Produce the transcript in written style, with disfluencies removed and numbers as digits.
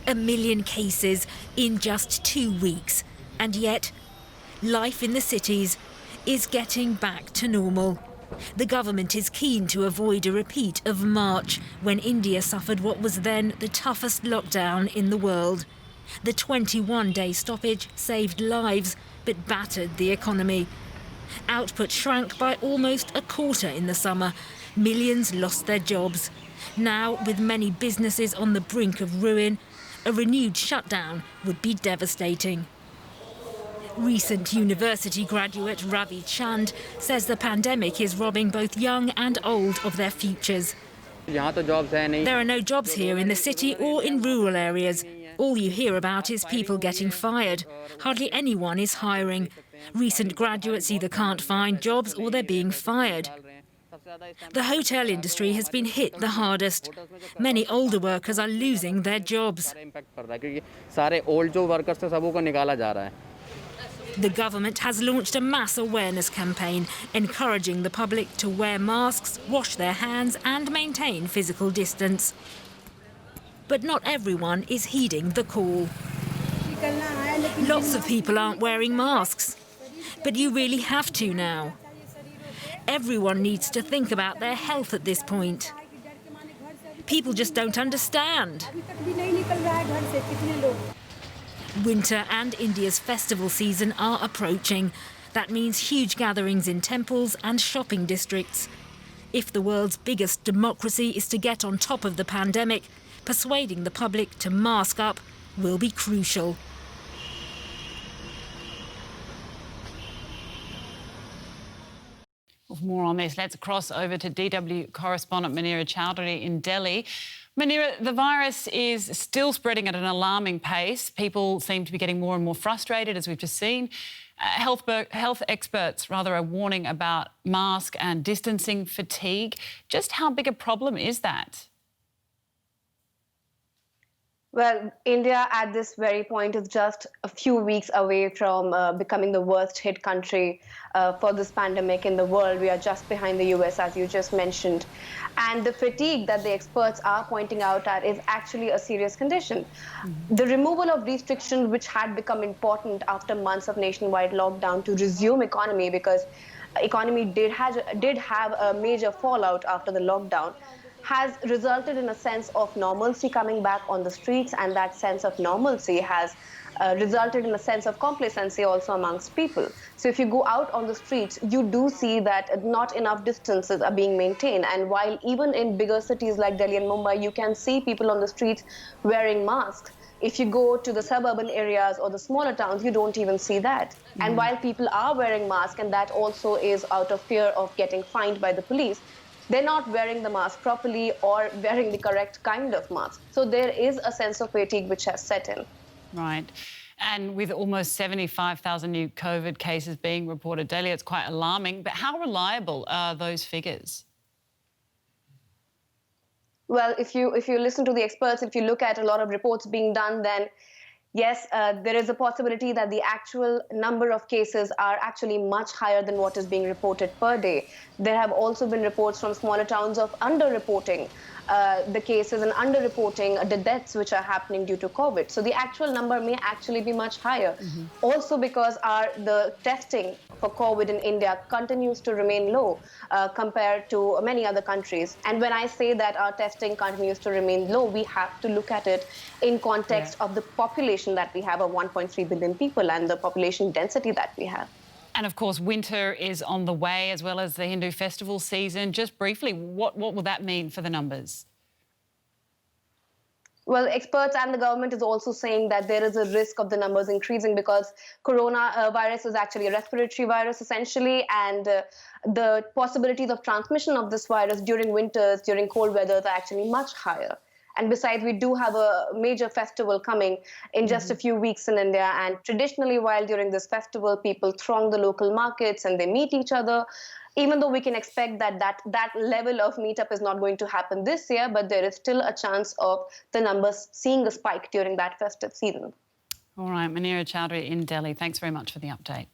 1 million cases in just 2 weeks. And yet, life in the cities is getting back to normal. The government is keen to avoid a repeat of March, when India suffered what was then the toughest lockdown in the world. The 21-day stoppage saved lives, but battered the economy. Output shrank by almost a quarter in the summer. Millions lost their jobs. Now, with many businesses on the brink of ruin, a renewed shutdown would be devastating. Recent university graduate Ravi Chand says the pandemic is robbing both young and old of their futures. There are no jobs here in the city or in rural areas. All you hear about is people getting fired. Hardly anyone is hiring. Recent graduates either can't find jobs or they're being fired. The hotel industry has been hit the hardest. Many older workers are losing their jobs. The government has launched a mass awareness campaign encouraging the public to wear masks, wash their hands and maintain physical distance. But not everyone is heeding the call. Lots of people aren't wearing masks, but you really have to now. Everyone needs to think about their health at this point. People just don't understand. Winter and India's festival season are approaching. That means huge gatherings in temples and shopping districts. If the world's biggest democracy is to get on top of the pandemic, persuading the public to mask up will be crucial. For more on this, let's cross over to DW correspondent Manira Chowdhury in Delhi. Manira, the virus is still spreading at an alarming pace. People seem to be getting more and more frustrated, as we've just seen. Health experts are warning about mask and distancing fatigue. Just how big a problem is that? Well, India at this very point is just a few weeks away from becoming the worst hit country for this pandemic in the world. We are just behind the US, as you just mentioned. And the fatigue that the experts are pointing out at is actually a serious condition. The removal of restrictions, which had become important after months of nationwide lockdown to resume economy, because economy did have a major fallout after the lockdown, has resulted in a sense of normalcy coming back on the streets, and that sense of normalcy has resulted in a sense of complacency also amongst people. So if you go out on the streets, you do see that not enough distances are being maintained. And while even in bigger cities like Delhi and Mumbai, you can see people on the streets wearing masks, if you go to the suburban areas or the smaller towns, you don't even see that. And while people are wearing masks, and that also is out of fear of getting fined by the police, they're not wearing the mask properly or wearing the correct kind of mask. So there is a sense of fatigue which has set in. Right. And with almost 75,000 new COVID cases being reported daily, it's quite alarming. But how reliable are those figures? Well, if you listen to the experts, if you look at a lot of reports being done, then yes, there is a possibility that the actual number of cases are actually much higher than what is being reported per day. There have also been reports from smaller towns of underreporting the cases and underreporting the deaths which are happening due to COVID. So the actual number may actually be much higher. Also because the testing for COVID in India continues to remain low compared to many other countries. And when I say that our testing continues to remain low, we have to look at it in context of the population that we have of 1.3 billion people and the population density that we have. And of course, winter is on the way, as well as the Hindu festival season. Just briefly, what will that mean for the numbers? Well, experts and the government is also saying that there is a risk of the numbers increasing because coronavirus is actually a respiratory virus, essentially, and the possibilities of transmission of this virus during winters, during cold weather, are actually much higher. And besides, we do have a major festival coming in just a few weeks in India. And traditionally, while during this festival, people throng the local markets and they meet each other, even though we can expect that level of meetup is not going to happen this year, but there is still a chance of the numbers seeing a spike during that festive season. All right, Manira Chowdhury in Delhi, thanks very much for the update.